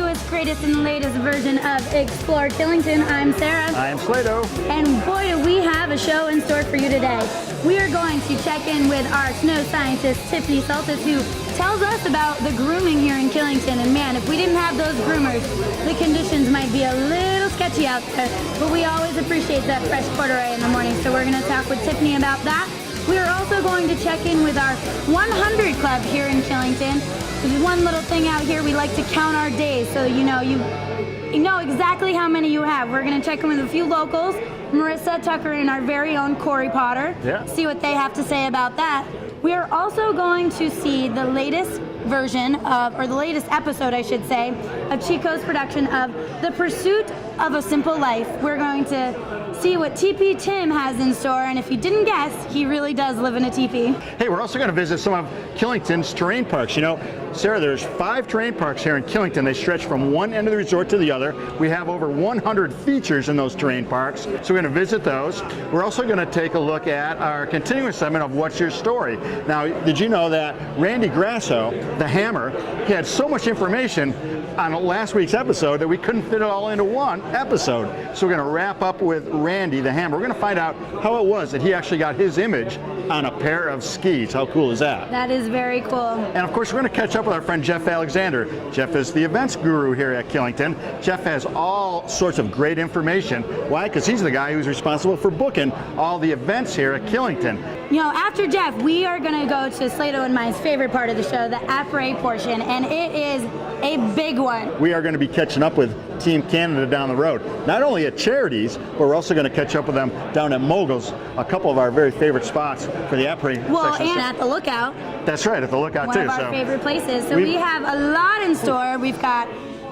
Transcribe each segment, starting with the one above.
newest, greatest, and latest version of Explore Killington. I'm Sarah. I am Slado. And boy, do we have a show in store for you today. We are going to check in with our snow scientist, Tiffany Saltis, who tells us about the grooming here in Killington. And man, if we didn't have those groomers, the conditions might be a little sketchy out there. But we always appreciate that fresh corduroy in the morning, so we're going to talk with Tiffany about that. We are also going to check in with our 100 Club here in Killington. There's one little thing out here, we like to count our days, so you know exactly how many you have. We're going to check in with a few locals, Marissa, Tucker, and our very own Corey Potter, see what they have to say about that. We are also going to see the latest version of, or the latest episode, I should say, of Chico's production of The Pursuit of a Simple Life. We're going to see what TP Tim has in store, and if you didn't guess, he really does live in a teepee. Hey, we're also going to visit some of Killington's terrain parks. You know, Sarah, there's 5 terrain parks here in Killington. They stretch from one end of the resort to the other. We have over 100 features in those terrain parks, so we're going to visit those. We're also going to take a look at our continuing segment of What's Your Story. Now, did you know that Randy Grasso, the Hammer, he had so much information on last week's episode that we couldn't fit it all into one episode. So we're going to wrap up with Randy, the Hammer. We're going to find out how it was that he actually got his image on a pair of skis. How cool is that? That is very cool. And of course, we're going to catch up with our friend Jeff Alexander. Jeff is the events guru here at Killington. Jeff has all sorts of great information. Why? Because he's the guy who's responsible for booking all the events here at Killington. You know, after Jeff, we are going to go to Slado and Mine's favorite part of the show, the après portion, and it is a big one. We are going to be catching up with Team Canada down the road, not only at Charities, but we're also going to catch up with them down at Moguls, a couple of our very favorite spots for the après section. And at the Lookout. That's right, at the Lookout one too. One of our favorite places. So we have a lot in store.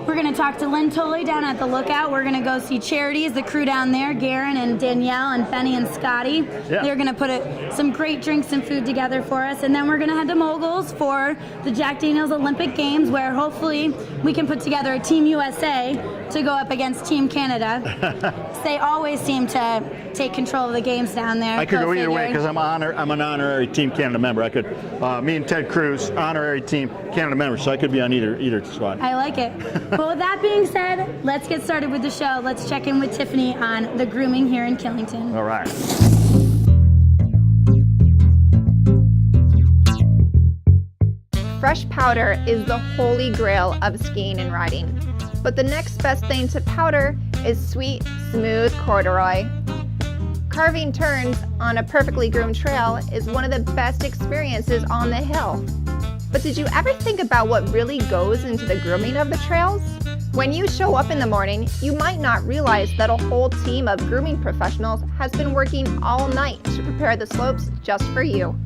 We're going to talk to Lynn Tolley down at the Lookout. We're going to go see Charities, the crew down there, Garen and Danielle and Benny and Scotty. Yeah. They're going to put some great drinks and food together for us. And then we're going to head to Moguls for the Jack Daniels Olympic Games, where hopefully we can put together a Team USA to go up against Team Canada. They always seem to take control of the games down there. I could go either way because I'm an honorary Team Canada member. I could, me and Ted Cruz, honorary Team Canada members, so I could be on either squad. I like it. Well, with that being said, let's get started with the show. Let's check in with Tiffany on the grooming here in Killington. All right. Fresh powder is the holy grail of skiing and riding. But the next best thing to powder is sweet, smooth corduroy. Carving turns on a perfectly groomed trail is one of the best experiences on the hill. But did you ever think about what really goes into the grooming of the trails? When you show up in the morning, you might not realize that a whole team of grooming professionals has been working all night to prepare the slopes just for you.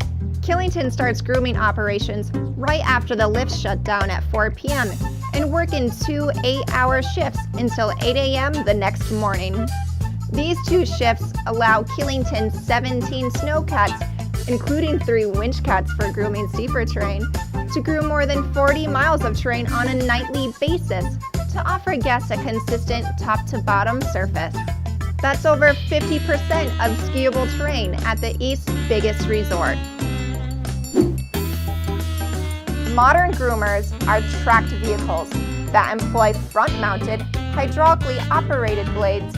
Killington starts grooming operations right after the lifts shut down at 4 p.m. and work in 2 8-hour shifts until 8 a.m. the next morning. These 2 shifts allow Killington's 17 snowcats, including 3 winch cats for grooming steeper terrain, to groom more than 40 miles of terrain on a nightly basis to offer guests a consistent top-to-bottom surface. That's over 50% of skiable terrain at the East's biggest resort. Modern groomers are tracked vehicles that employ front-mounted, hydraulically operated blades,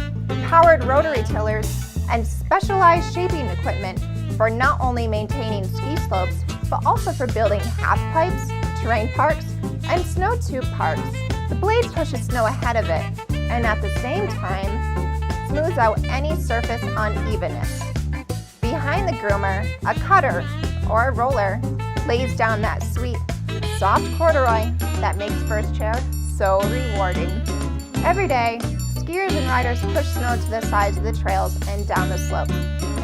powered rotary tillers, and specialized shaping equipment for not only maintaining ski slopes, but also for building half pipes, terrain parks, and snow tube parks. The blades pushes snow ahead of it, and at the same time, smooths out any surface unevenness. Behind the groomer, a cutter, or a roller, lays down that sweet, soft corduroy that makes first chair so rewarding. Every day, skiers and riders push snow to the sides of the trails and down the slopes.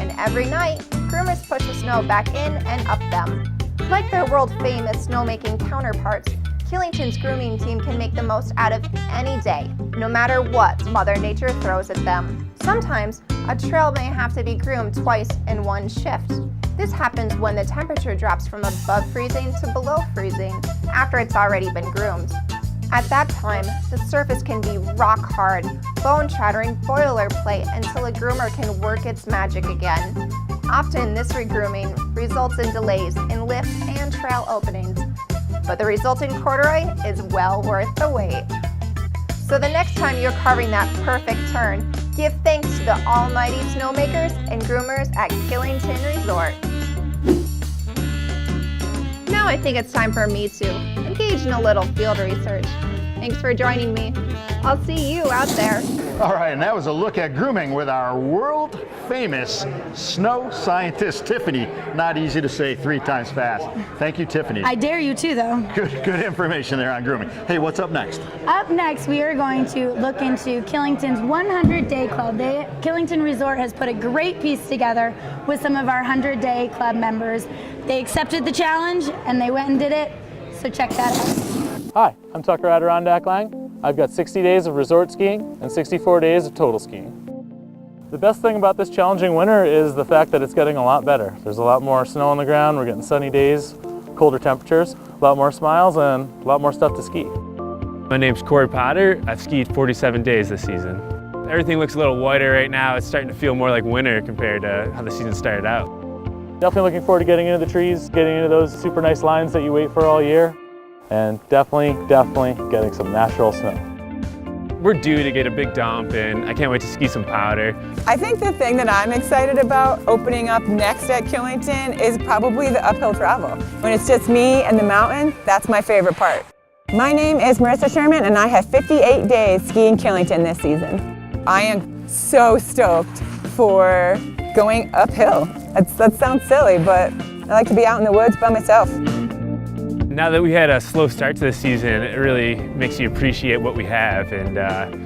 And every night, groomers push the snow back in and up them. Like their world-famous snowmaking counterparts, Killington's grooming team can make the most out of any day, no matter what Mother Nature throws at them. Sometimes, a trail may have to be groomed twice in one shift. This happens when the temperature drops from above freezing to below freezing after it's already been groomed. At that time, the surface can be rock hard, bone-shattering boilerplate until a groomer can work its magic again. Often this regrooming results in delays in lift and trail openings, but the resulting corduroy is well worth the wait. So the next time you're carving that perfect turn, give thanks to the almighty snowmakers and groomers at Killington Resort. Now I think it's time for me to engage in a little field research. Thanks for joining me. I'll see you out there. All right, and that was a look at grooming with our world-famous snow scientist, Tiffany. Not easy to say 3 times fast. Thank you, Tiffany. I dare you too, though. Good information there on grooming. Hey, what's up next? Up next, we are going to look into Killington's 100-day club. Killington Resort has put a great piece together with some of our 100-day club members. They accepted the challenge and they went and did it, so check that out. Hi, I'm Tucker Adirondack Lang. I've got 60 days of resort skiing and 64 days of total skiing. The best thing about this challenging winter is the fact that it's getting a lot better. There's a lot more snow on the ground, we're getting sunny days, colder temperatures, a lot more smiles, and a lot more stuff to ski. My name's Corey Potter. I've skied 47 days this season. Everything looks a little whiter right now. It's starting to feel more like winter compared to how the season started out. Definitely looking forward to getting into the trees, getting into those super nice lines that you wait for all year, and definitely getting some natural snow. We're due to get a big dump and I can't wait to ski some powder. I think the thing that I'm excited about opening up next at Killington is probably the uphill travel. When it's just me and the mountain, that's my favorite part. My name is Marissa Sherman and I have 58 days skiing Killington this season. I am so stoked for going uphill. That sounds silly, but I like to be out in the woods by myself. Now that we had a slow start to the season, it really makes you appreciate what we have and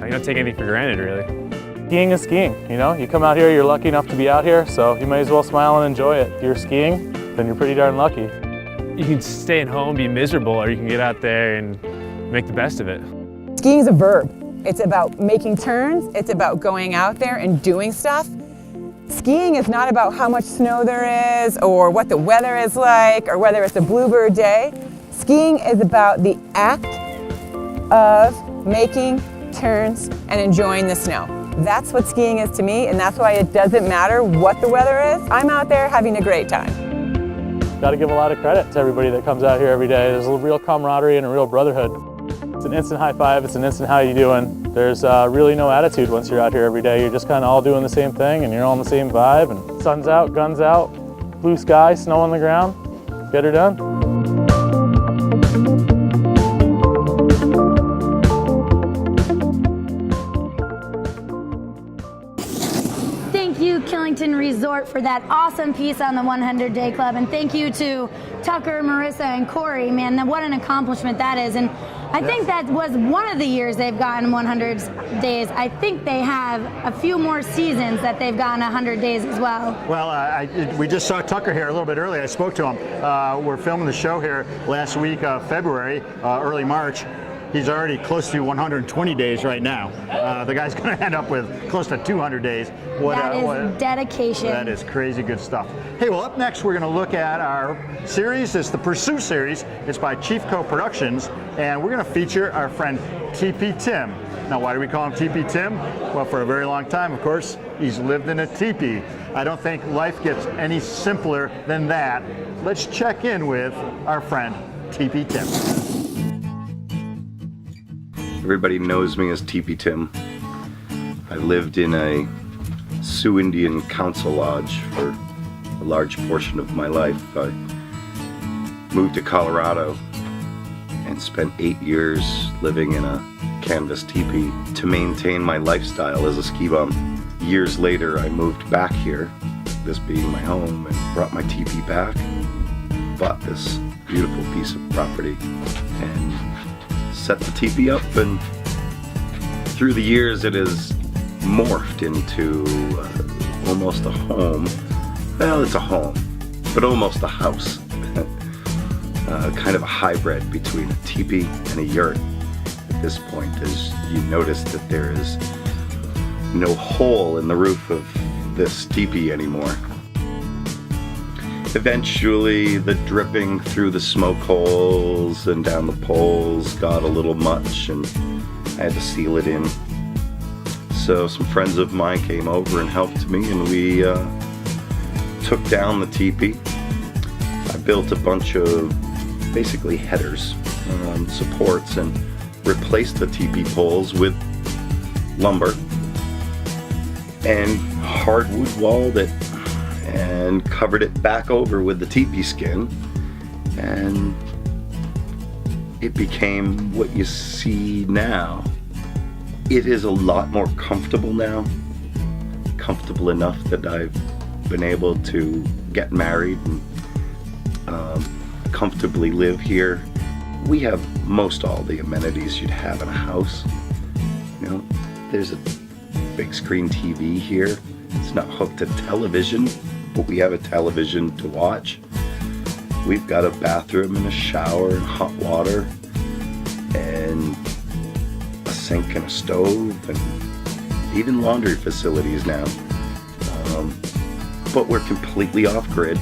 you don't take anything for granted, really. Skiing is skiing, you know? You come out here, you're lucky enough to be out here, so you may as well smile and enjoy it. If you're skiing, then you're pretty darn lucky. You can stay at home, be miserable, or you can get out there and make the best of it. Skiing is a verb. It's about making turns, it's about going out there and doing stuff. Skiing is not about how much snow there is or what the weather is like or whether it's a bluebird day. Skiing is about the act of making turns and enjoying the snow. That's what skiing is to me, and that's why it doesn't matter what the weather is. I'm out there having a great time. Got to give a lot of credit to everybody that comes out here every day. There's a real camaraderie and a real brotherhood. It's an instant high five, it's an instant how you doing. There's really no attitude once you're out here every day. You're just kind of all doing the same thing and you're all on the same vibe, and sun's out, guns out, blue sky, snow on the ground, get her done. Thank you, Killington Resort, for that awesome piece on the 100-day club, and thank you to Tucker, Marissa, and Corey. Man, what an accomplishment that is. And I think that was one of the years they've gotten 100 days. I think they have a few more seasons that they've gotten 100 days as well. Well, we just saw Tucker here a little bit earlier. I spoke to him. We're filming the show here last week of February, early March. He's already close to 120 days right now. The guy's going to end up with close to 200 days. That is dedication. That is crazy good stuff. Hey, well, up next we're going to look at our series. It's the Pursuit series. It's by Chief Co Productions, and we're going to feature our friend TP Tim. Now, why do we call him TP Tim? Well, for a very long time, of course, he's lived in a teepee. I don't think life gets any simpler than that. Let's check in with our friend TP Tim. Everybody knows me as TP Tim. I lived in a Sioux Indian council lodge for a large portion of my life. I moved to Colorado and spent 8 years living in a canvas teepee to maintain my lifestyle as a ski bum. Years later, I moved back here, this being my home, and brought my teepee back, bought this beautiful piece of property, and set the teepee up, and through the years it has morphed into almost a home. Well, it's a home, but almost a house. Kind of a hybrid between a teepee and a yurt at this point, as you notice that there is no hole in the roof of this teepee anymore. Eventually, the dripping through the smoke holes and down the poles got a little much, and I had to seal it in. So some friends of mine came over and helped me, and we took down the teepee. I built a bunch of basically headers, supports, and replaced the teepee poles with lumber and hardwood walled it and covered it back over with the teepee skin, and it became what you see now. It is a lot more comfortable now, comfortable enough that I've been able to get married and comfortably live here. We have most all the amenities you'd have in a house. You know, there's a big screen TV here. It's not hooked to television, but we have a television to watch. We've got a bathroom and a shower and hot water and a sink and a stove and even laundry facilities now. But we're completely off grid.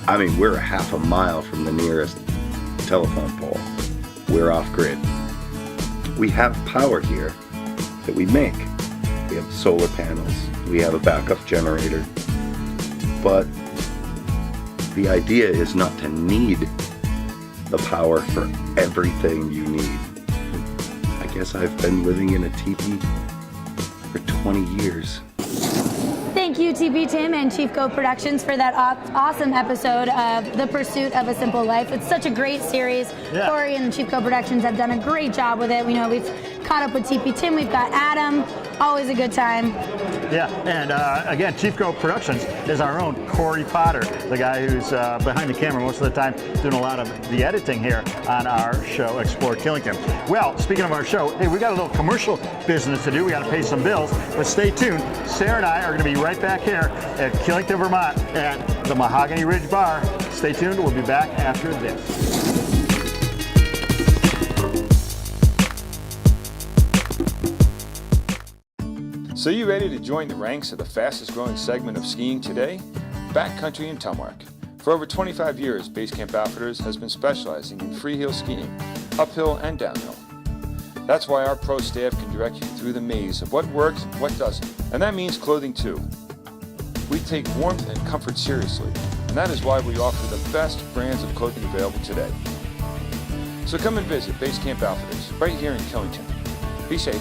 I mean, we're a half a mile from the nearest telephone pole. We're off grid. We have power here that we make. We have solar panels. We have a backup generator. But the idea is not to need the power for everything you need. I guess I've been living in a teepee for 20 years. Thank you, TP Tim and Chief Goat Productions, for that awesome episode of The Pursuit of a Simple Life. It's such a great series. Yeah. Corey and Chief Goat Productions have done a great job with it. We know we've caught up with TP Tim. We've got Adam. Always a good time. Yeah, and again, Chief Goat Productions is our own Corey Potter, the guy who's behind the camera most of the time, doing a lot of the editing here on our show, Explore Killington. Well, speaking of our show, hey, we got a little commercial business to do. We got to pay some bills, but stay tuned. Sarah and I are going to be right back here at Killington, Vermont, at the Mahogany Ridge Bar. Stay tuned. We'll be back after this. So you ready to join the ranks of the fastest growing segment of skiing today? Backcountry and telemark. For over 25 years, Basecamp Outfitters has been specializing in freeheel skiing, uphill and downhill. That's why our pro staff can direct you through the maze of what works and what doesn't, and that means clothing too. We take warmth and comfort seriously, and that is why we offer the best brands of clothing available today. So come and visit Basecamp Outfitters right here in Killington. Be safe.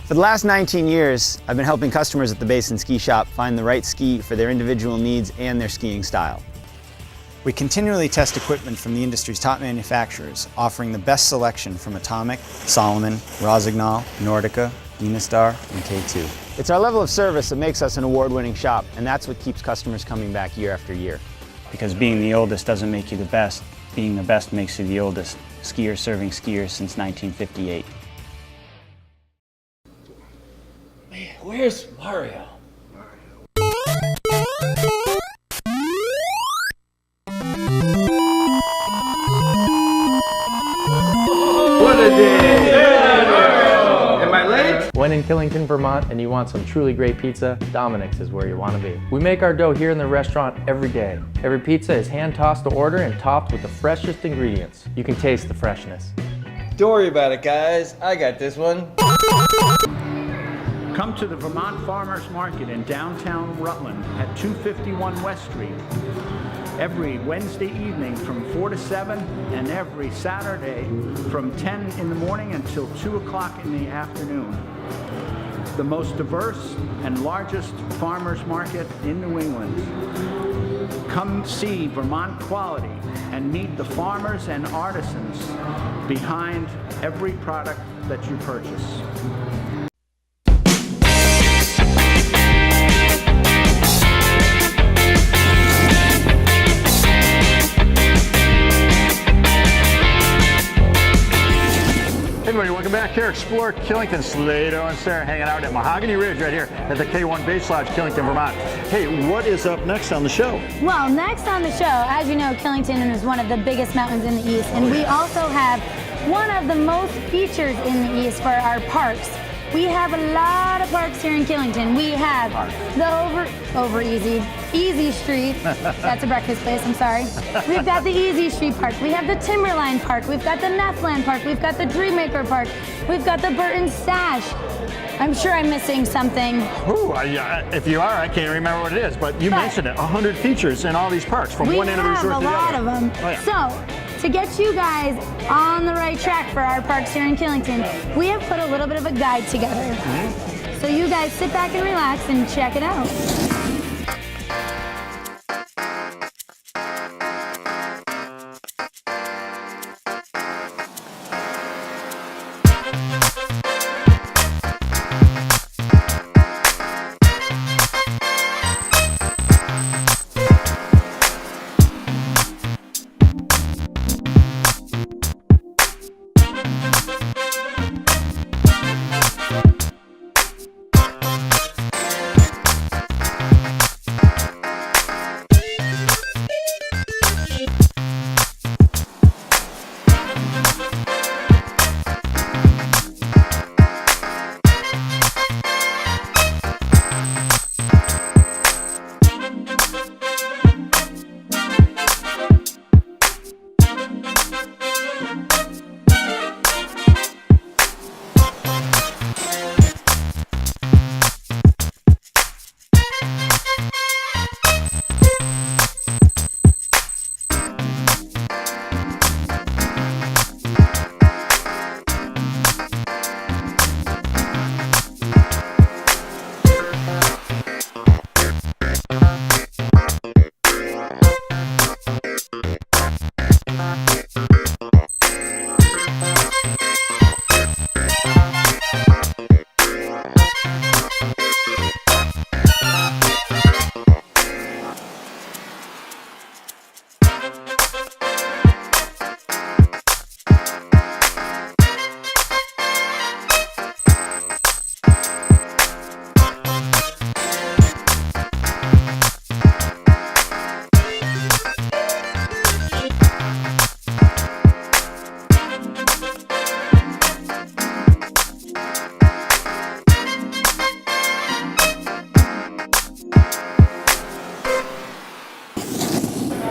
For the last 19 years, I've been helping customers at the Basin Ski Shop find the right ski for their individual needs and their skiing style. We continually test equipment from the industry's top manufacturers, offering the best selection from Atomic, Salomon, Rossignol, Nordica, Dynastar, and K2. It's our level of service that makes us an award-winning shop, and that's what keeps customers coming back year after year. Because being the oldest doesn't make you the best. Being the best makes you the oldest. Skier serving skiers since 1958. Where's Mario? What a day! Am I late? When in Killington, Vermont, and you want some truly great pizza, Dominic's is where you want to be. We make our dough here in the restaurant every day. Every pizza is hand-tossed to order and topped with the freshest ingredients. You can taste the freshness. Don't worry about it, guys. I got this one. Come to the Vermont Farmers Market in downtown Rutland at 251 West Street every Wednesday evening from 4 to 7 and every Saturday from 10 in the morning until 2 o'clock in the afternoon. The most diverse and largest farmers market in New England. Come see Vermont quality and meet the farmers and artisans behind every product that you purchase. Everybody, welcome back here. Explore Killington. Slado and Sara hanging out at Mahogany Ridge right here at the K1 Base Lodge, Killington, Vermont. Hey, what is up next on the show? Well, next on the show, as you know, Killington is one of the biggest mountains in the East, and we also have one of the most features in the East for our parks. We have a lot of parks here in Killington. We have the Easy Street. That's a breakfast place, I'm sorry. We've got the Easy Street Park. We have the Timberline Park. We've got the Neffland Park. We've got the Dreammaker Park. We've got the Burton Stash. I'm sure I'm missing something. Ooh, if you are, I can't remember what it is, but you mentioned it. 100 features in all these parks from one end of the resort to the other. We have a lot of them. Oh, yeah. So, to get you guys on the right track for our parks here in Killington, we have put a little bit of a guide together. So you guys sit back and relax and check it out.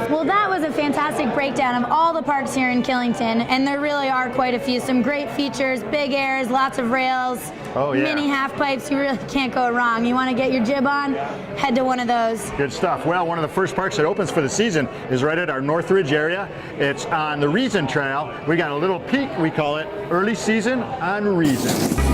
Well, that was a fantastic breakdown of all the parks here in Killington, and there really are quite a few. Some great features, big airs, lots of rails, mini half pipes. You really can't go wrong. You want to get your jib on, head to one of those. Good stuff. Well, one of the first parks that opens for the season is right at our Northridge area. It's on the Reason Trail. We got a little peek, we call it Early Season on Reason.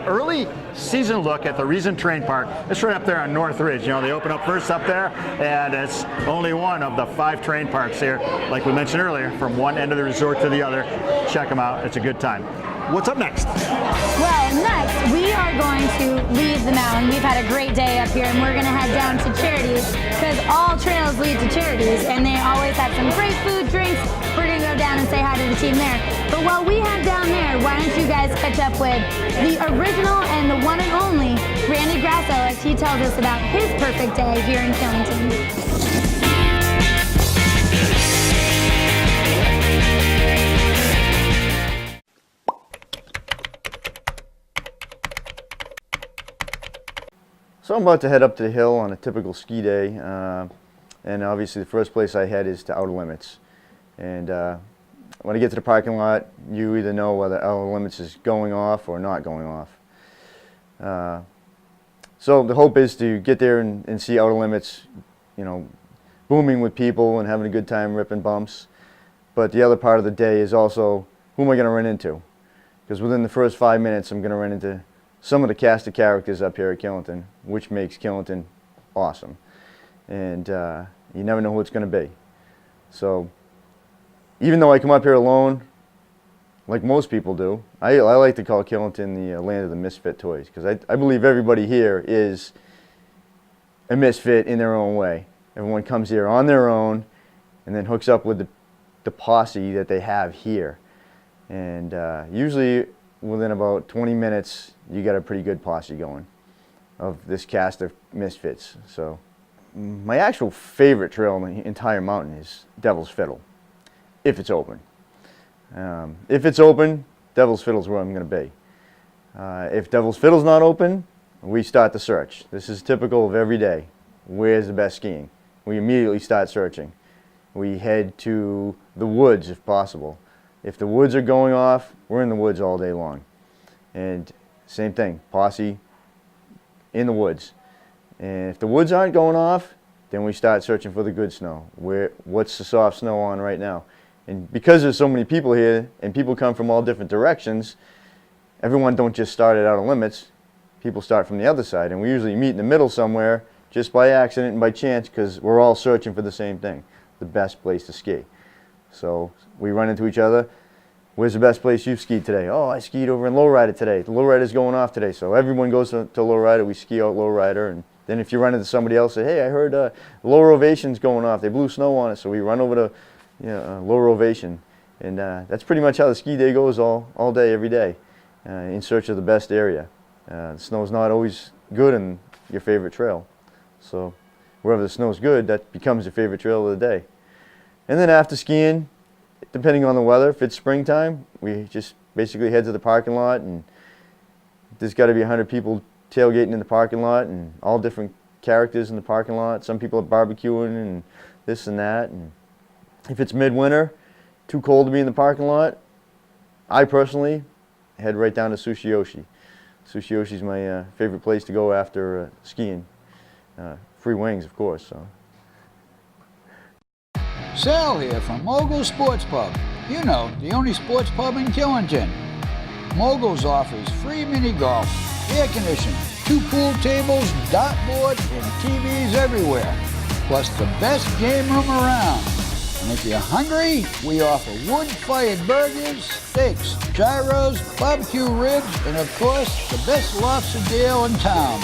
Early season look at the Reason Terrain Park. It's right up there on Northridge. You know, they open up first up there, and it's only one of the 5 terrain parks here, like we mentioned earlier, from one end of the resort to the other. Check them out. It's a good time. what's up next? Well, next we are going to leave the mountain. We've had a great day up here, and we're going to head down to Charities because all trails lead to Charities, and they always have some great food, drinks. We're going to go down and say hi to the team there. But while we head down there, why don't you guys catch up with the original and the one and only Randy Grasso as he tells us about his perfect day here in Killington. So I'm about to head up to the hill on a typical ski day, and obviously the first place I head is to Outer Limits. And when I get to the parking lot, you either know whether Outer Limits is going off or not going off. So the hope is to get there and see Outer Limits, you know, booming with people and having a good time ripping bumps. But the other part of the day is also, who am I going to run into? Because within the first 5 minutes, I'm going to run into some of the cast of characters up here at Killington, which makes Killington awesome. And you never know who it's going to be. So even though I come up here alone, like most people do, I like to call Killington the land of the misfit toys, because I believe everybody here is a misfit in their own way. Everyone comes here on their own and then hooks up with the posse that they have here. And usually within about 20 minutes, you got a pretty good posse going of this cast of misfits. So my actual favorite trail on the entire mountain is Devil's Fiddle, if it's open. If it's open, Devil's Fiddle is where I'm going to be. If Devil's Fiddle's not open, we start the search. This is typical of every day. Where's the best skiing? We immediately start searching. We head to the woods if possible. If the woods are going off, we're in the woods all day long. And same thing, posse in the woods. And if the woods aren't going off, then we start searching for the good snow. What's the soft snow on right now? And because there's so many people here and people come from all different directions, everyone don't just start at Outer Limits. People start from the other side, and we usually meet in the middle somewhere just by accident and by chance, because we're all searching for the same thing, the best place to ski. So we run into each other. Where's the best place you've skied today? Oh, I skied over in Lowrider today. The Lowrider's going off today. So everyone goes to Lowrider. We ski out Lowrider. And then if you run into somebody else, say, hey, I heard Lower Ovation's going off. They blew snow on it. So we run over to Lower Ovation. And that's pretty much how the ski day goes all day, every day, in search of the best area. The snow's not always good in your favorite trail. So wherever the snow's good, that becomes your favorite trail of the day. And then after skiing, depending on the weather, if it's springtime, we just basically head to the parking lot, and there's got to be 100 people tailgating in the parking lot, and all different characters in the parking lot. Some people are barbecuing and this and that. And if it's midwinter, too cold to be in the parking lot, I personally head right down to Sushi Yoshi. Sushi Yoshi's my favorite place to go after skiing. Free wings, of course. So. Sal here from Moguls Sports Pub. You know, the only sports pub in Killington. Moguls offers free mini golf, air conditioning, 2 pool tables, dartboard, and TVs everywhere. Plus the best game room around. And if you're hungry, we offer wood-fired burgers, steaks, gyros, barbecue ribs, and of course, the best lobster deal in town.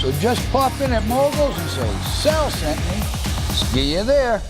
So just pop in at Moguls and say, Sal sent me. See you there.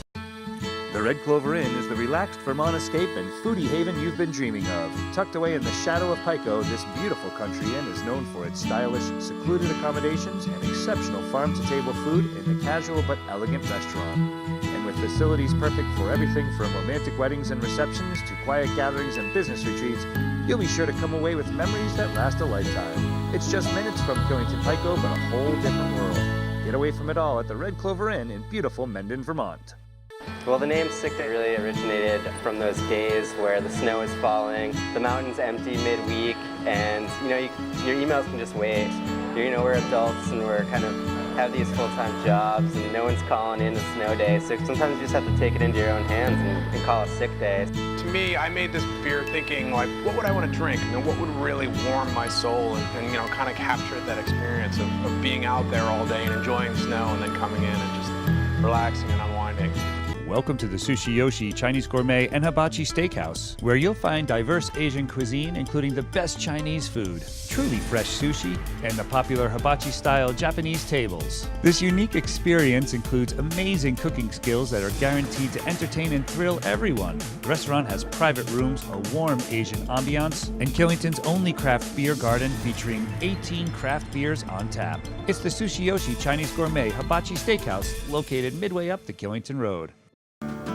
The Red Clover Inn is the relaxed Vermont escape and foodie haven you've been dreaming of. Tucked away in the shadow of Pico, this beautiful country inn is known for its stylish, secluded accommodations and exceptional farm-to-table food in the casual but elegant restaurant. And with facilities perfect for everything from romantic weddings and receptions to quiet gatherings and business retreats, you'll be sure to come away with memories that last a lifetime. It's just minutes from Killington Pico, but a whole different world. Get away from it all at the Red Clover Inn in beautiful Mendon, Vermont. Well, the name Sick Day really originated from those days where the snow is falling, the mountain's empty midweek, and your emails can just wait. We're adults and we're kind of have these full-time jobs and no one's calling in a snow day, so sometimes you just have to take it into your own hands and call a sick day. To me, I made this beer thinking, like, what would I want to drink? What would really warm my soul and kind of capture that experience of being out there all day and enjoying snow and then coming in and just relaxing and unwinding. Welcome to the Sushi Yoshi Chinese Gourmet and Hibachi Steakhouse, where you'll find diverse Asian cuisine, including the best Chinese food, truly fresh sushi, and the popular hibachi-style Japanese tables. This unique experience includes amazing cooking skills that are guaranteed to entertain and thrill everyone. The restaurant has private rooms, a warm Asian ambiance, and Killington's only craft beer garden featuring 18 craft beers on tap. It's the Sushi Yoshi Chinese Gourmet Hibachi Steakhouse, located midway up the Killington Road.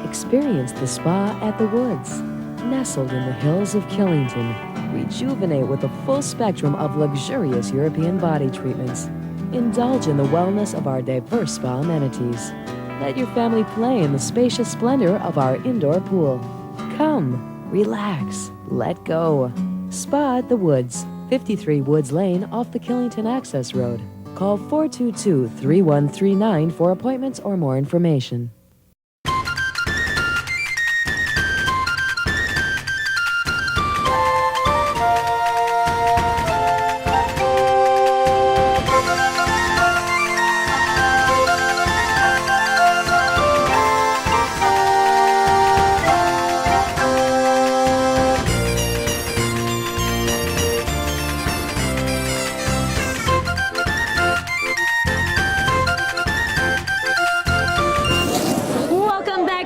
Experience the spa at the Woods. Nestled in the hills of Killington, rejuvenate with a full spectrum of luxurious European body treatments. Indulge in the wellness of our diverse spa amenities. Let your family play in the spacious splendor of our indoor pool. Come, relax, let go. Spa at the Woods, 53 Woods Lane off the Killington Access Road. Call 422-3139 for appointments or more information.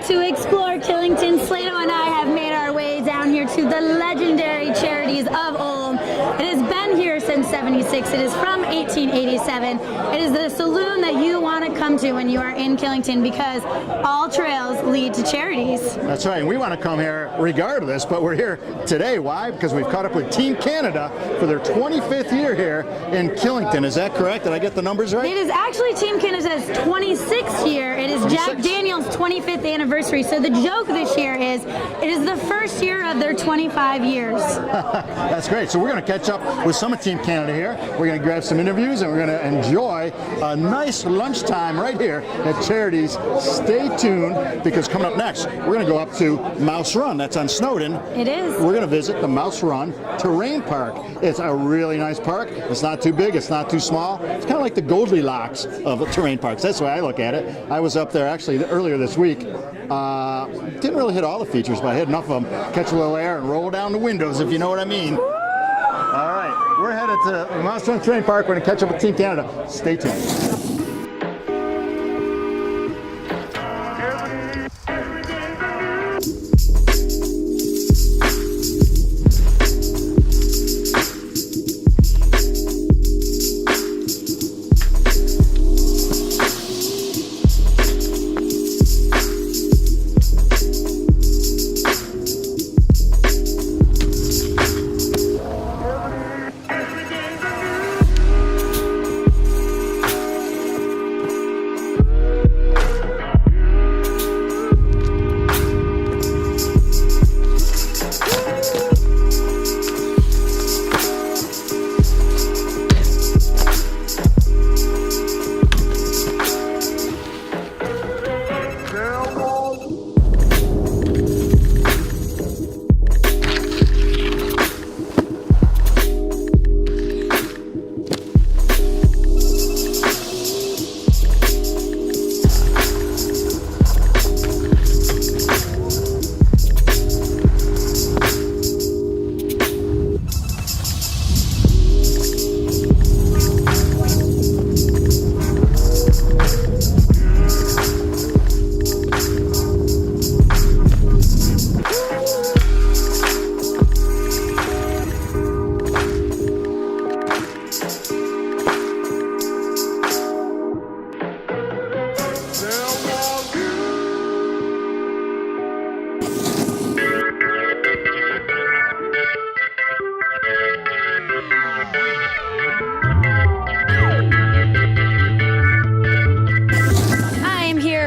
To Explore Killington, Slado and I have made our way down here to the legendary Charities of Ulm. It has been here since '76. It is from 1887. It is the saloon that you want to come to when you are in Killington because all trails lead to Charities. That's right, and we want to come here regardless, but we're here today. Why? Because we've caught up with Team Canada for their 25th year here in Killington. Is that correct? Did I get the numbers right? It is actually Team Canada's 26th year. It is Jack Daniel's 25th anniversary. So the joke this year is it is the first year of their 25 years. That's great. So we're going to catch up with some of Team Canada here. We're going to grab some interviews and we're going to enjoy a nice lunchtime right here at Charities. Stay tuned because coming up next, we're going to go up to Mouse Run. That's on Snowden. It is. We're going to visit the Mouse Run Terrain Park. It's a really nice park. It's not too big. It's not too small. It's kind of like the Goldilocks of terrain parks. That's the way I look at it. I was up there actually earlier this week. Didn't really hit all the features, but I hit enough of them. Catch a little air and roll down the windows, if you know what I mean. All right, we're headed to the Mouse Run Terrain Park. We're going to catch up with Team Canada. Stay tuned.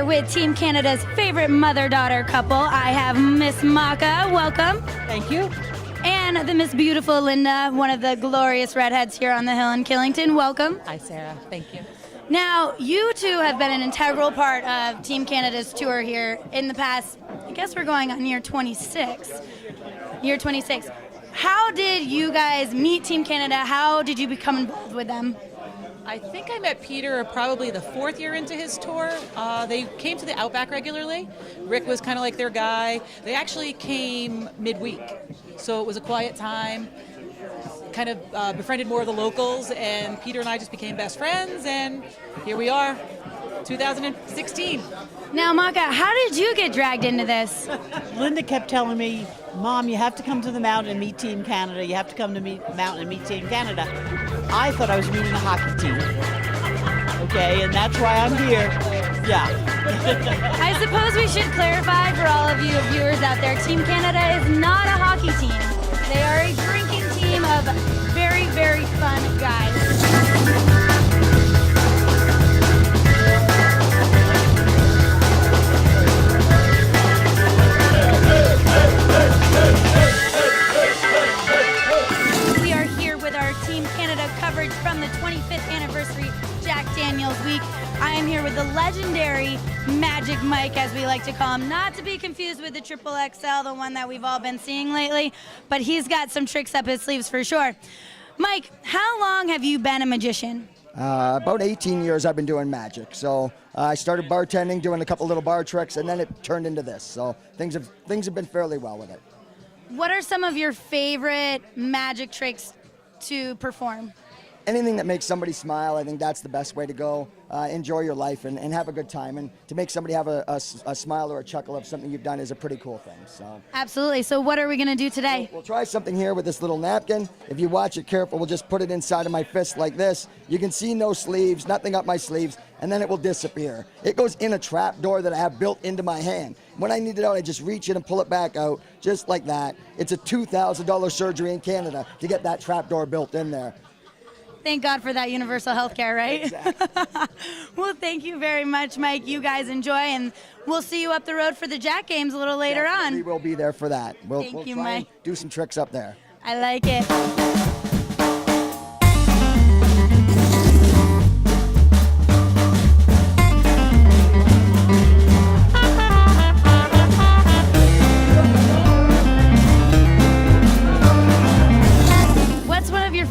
with Team Canada's favorite mother-daughter couple. I have Miss Maka, welcome. Thank you. And the Miss Beautiful Linda, one of the glorious redheads here on the hill in Killington, welcome. Hi, Sarah. Thank you. Now, you two have been an integral part of Team Canada's tour here in the past, I guess we're going on year 26. Year 26. How did you guys meet Team Canada? How did you become involved with them? I think I met Peter probably the 4th year into his tour. They came to the Outback regularly. Rick was kind of like their guy. They actually came midweek, so it was a quiet time. Kind of befriended more of the locals, and Peter and I just became best friends, and here we are, 2016. Now, Maka, how did you get dragged into this? Linda kept telling me, Mom, you have to come to the mountain and meet Team Canada. You have to come to the mountain and meet Team Canada. I thought I was meeting a hockey team. Okay, and that's why I'm here. Yeah. I suppose we should clarify for all of you viewers out there, Team Canada is not a hockey team. They are a drinking team of very, very fun guys. We are here with our Team Canada coverage from the 25th anniversary Jack Daniels Week. I am here with the legendary Magic Mike, as we like to call him, not to be confused with the XXL, the one that we've all been seeing lately, but he's got some tricks up his sleeves for sure. Mike, how long have you been a magician? About 18 years I've been doing magic. So I started bartending, doing a couple little bar tricks, and then it turned into this. So things have been fairly well with it. What are some of your favorite magic tricks to perform? Anything that makes somebody smile, I think that's the best way to go. Enjoy your life and have a good time. And to make somebody have a smile or a chuckle of something you've done is a pretty cool thing. So Absolutely. So what are we going to do today? We'll try something here with this little napkin. If you watch it careful, we'll just put it inside of my fist like this. You can see no sleeves, nothing up my sleeves, and then it will disappear. It goes in a trap door that I have built into my hand. When I need it out, I just reach in and pull it back out, just like that. It's a $2,000 surgery in Canada to get that trap door built in there. Thank God for that universal health care, right? Exactly. Well, thank you very much, Mike. You guys enjoy, and we'll see you up the road for the Jack Games a little later on. We will be there for that. We'll Thank you, try and Mike. do some tricks up there. I like it.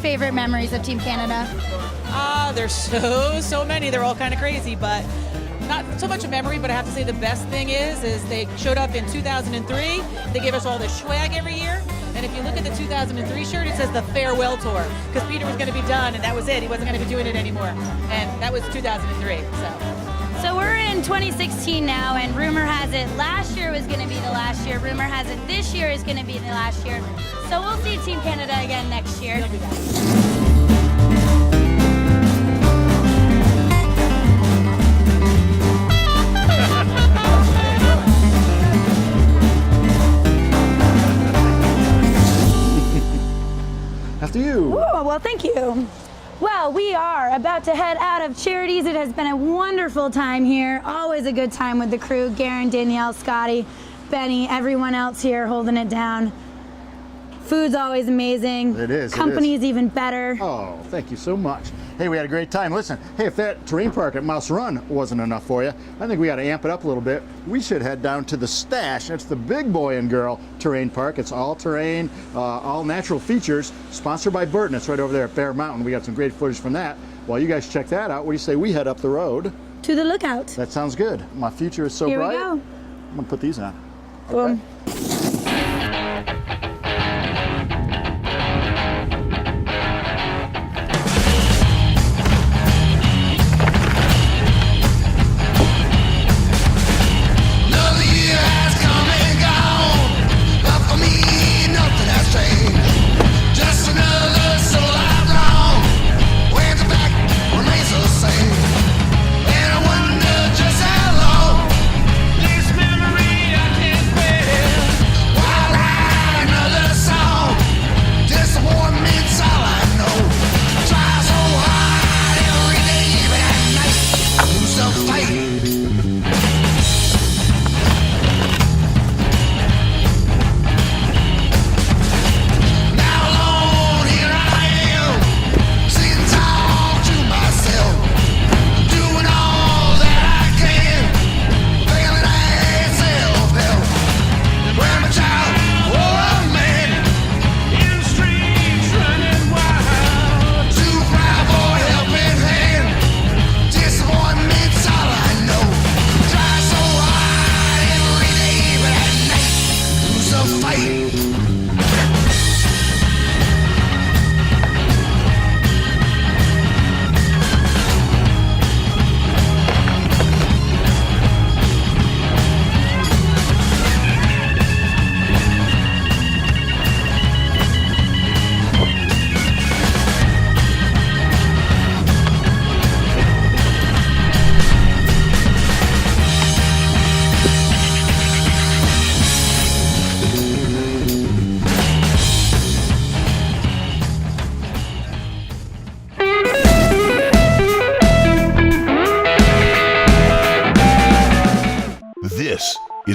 Favorite memories of Team Canada? There's so many. They're all kind of crazy, but not so much a memory, but I have to say the best thing is they showed up in 2003. They gave us all the swag every year. And if you look at the 2003 shirt, it says the farewell tour, because Peter was going to be done, and that was it. He wasn't going to be doing it anymore. And that was 2003, So we're in 2016 now, and rumor has it last year was going to be the last year. Rumor has it this year is going to be the last year. So we'll see Team Canada again next year. After you. Ooh, well, thank you. Well, we are about to head out of Charities. It has been a wonderful time here. Always a good time with the crew. Garen, Danielle, Scotty, Benny, everyone else here holding it down. Food's always amazing. It is. Company's even better. Oh, thank you so much. Hey, we had a great time. Listen, hey, if that terrain park at Mouse Run wasn't enough for you, I think we got to amp it up a little bit. We should head down to the Stash. It's the big boy and girl terrain park. It's all terrain, all natural features, sponsored by Burton. It's right over there at Bear Mountain. We got some great footage from that. While you guys check that out, what do you say we head up the road? To the Lookout. That sounds good. My future is so Here bright. we go. I'm gonna put these on. Boom.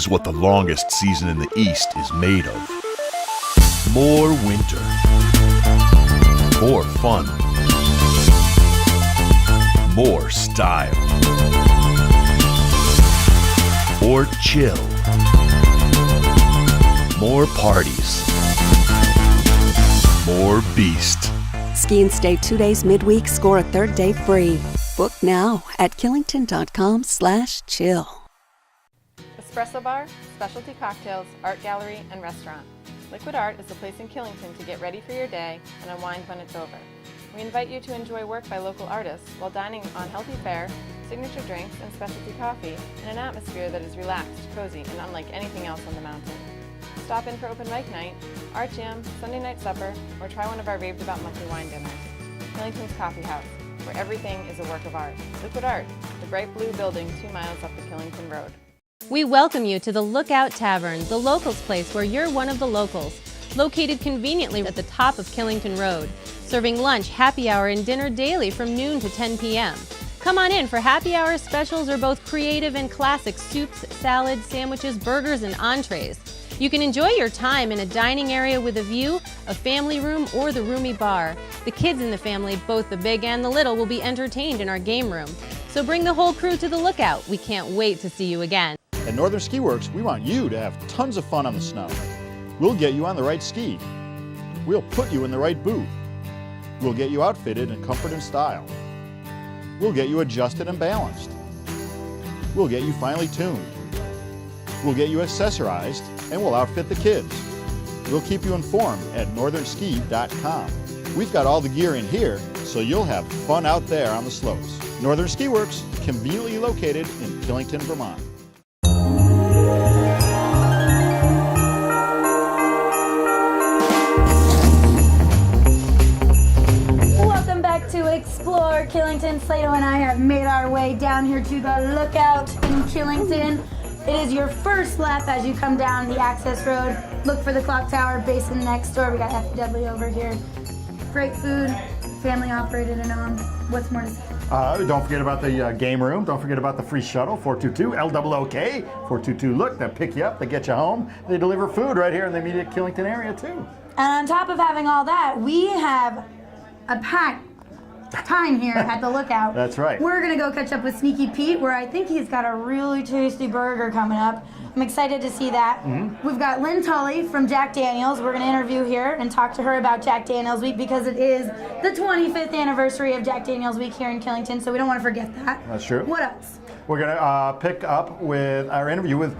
is what the longest season in the East is made of. More winter. More fun. More style. More chill. More parties. More beast. Ski and stay 2 days midweek, score a third day free. Book now at killington.com/chill. Espresso bar, specialty cocktails, art gallery, and restaurant. Liquid Art is the place in Killington to get ready for your day and unwind when it's over. We invite you to enjoy work by local artists while dining on healthy fare, signature drinks, and specialty coffee in an atmosphere that is relaxed, cozy, and unlike anything else on the mountain. Stop in for open mic night, art jam, Sunday night supper, or try one of our raved about monthly wine dinners. Killington's Coffee House, where everything is a work of art. Liquid Art, the bright blue building 2 miles up the Killington Road. We welcome you to the Lookout Tavern, the locals' place where you're one of the locals. Located conveniently at the top of Killington Road, serving lunch, happy hour, and dinner daily from noon to 10 p.m. Come on in for happy hour specials or both creative and classic soups, salads, sandwiches, burgers, and entrees. You can enjoy your time in a dining area with a view, a family room, or the roomy bar. The kids in the family, both the big and the little, will be entertained in our game room. So bring the whole crew to the Lookout. We can't wait to see you again. At Northern Ski Works, we want you to have tons of fun on the snow. We'll get you on the right ski. We'll put you in the right boot. We'll get you outfitted in comfort and style. We'll get you adjusted and balanced. We'll get you finely tuned. We'll get you accessorized, and we'll outfit the kids. We'll keep you informed at northernski.com. We've got all the gear in here, so you'll have fun out there on the slopes. Northern Ski Works, conveniently located in Killington, Vermont. Welcome back to Explore Killington. Slado and I have made our way down here to the Lookout in Killington. It is your first lap as you come down the access road. Look for the clock tower basin next door. We got FW over here. Great food, family operated and owned. What's more to say? Don't forget about the game room. Don't forget about the free shuttle, 422 LOOK, 422 Look. They pick you up, they get you home. They deliver food right here in the immediate Killington area too. And on top of having all that, we have a packed time here at the Lookout. That's right. We're gonna go catch up with Sneaky Pete, where I think he's got a really tasty burger coming up. I'm excited to see that. We've got Lynn Tully from Jack Daniels. We're gonna interview here and talk to her about Jack Daniels Week because it is the 25th anniversary of Jack Daniels Week here in Killington, so we don't want to forget that. That's true. What else? We're going to pick up with our interview with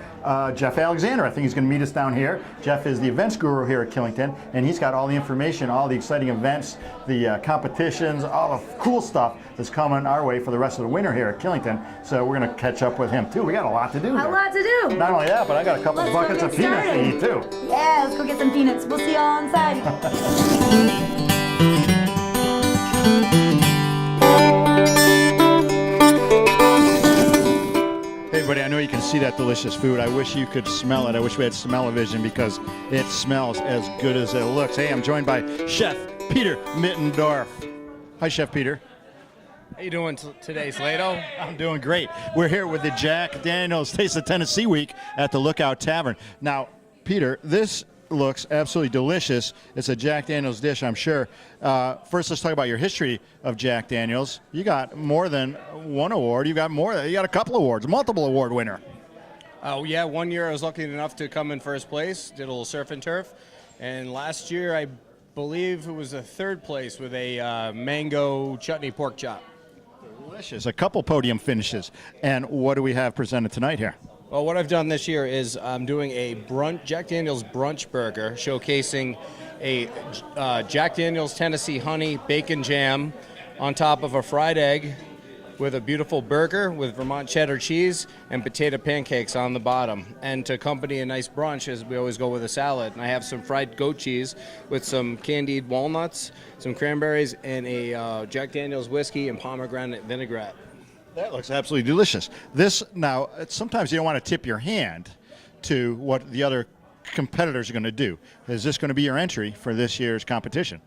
Jeff Alexander. I think he's going to meet us down here. Jeff is the events guru here at Killington, and he's got all the information, all the exciting events, the competitions, all the cool stuff that's coming our way for the rest of the winter here at Killington. So we're going to catch up with him too. We got a lot to do. A lot to do. Not only that, but I got a couple of buckets of peanuts to eat too. Yeah, let's go get some peanuts. We'll see y'all inside. Hey everybody, I know you can see that delicious food. I wish you could smell it. I wish we had smell-o-vision because it smells as good as it looks. Hey, I'm joined by Chef Peter Mittendorf. Hi, Chef Peter. How you doing today, Slado? I'm doing great. We're here with the Jack Daniels Taste of Tennessee Week at the Lookout Tavern. Now, Peter, this looks absolutely delicious. It's a Jack Daniels dish, I'm sure. First, let's talk about your history of Jack Daniels. You got more than one award. You got a couple awards, multiple award winner. Oh yeah, 1 year I was lucky enough to come in first place, did a little surf and turf, and last year I believe it was a third place with a mango chutney pork chop. Delicious. A couple podium finishes. And what do we have presented tonight here? Well, what I've done this year is I'm doing a Jack Daniels brunch burger, showcasing a Jack Daniels Tennessee honey bacon jam on top of a fried egg with a beautiful burger with Vermont cheddar cheese and potato pancakes on the bottom. And to accompany a nice brunch, as we always go with a salad. And I have some fried goat cheese with some candied walnuts, some cranberries, and a Jack Daniels whiskey and pomegranate vinaigrette. That looks absolutely delicious. This, now, sometimes you don't want to tip your hand to what the other competitors are going to do. Is this going to be your entry for this year's competition?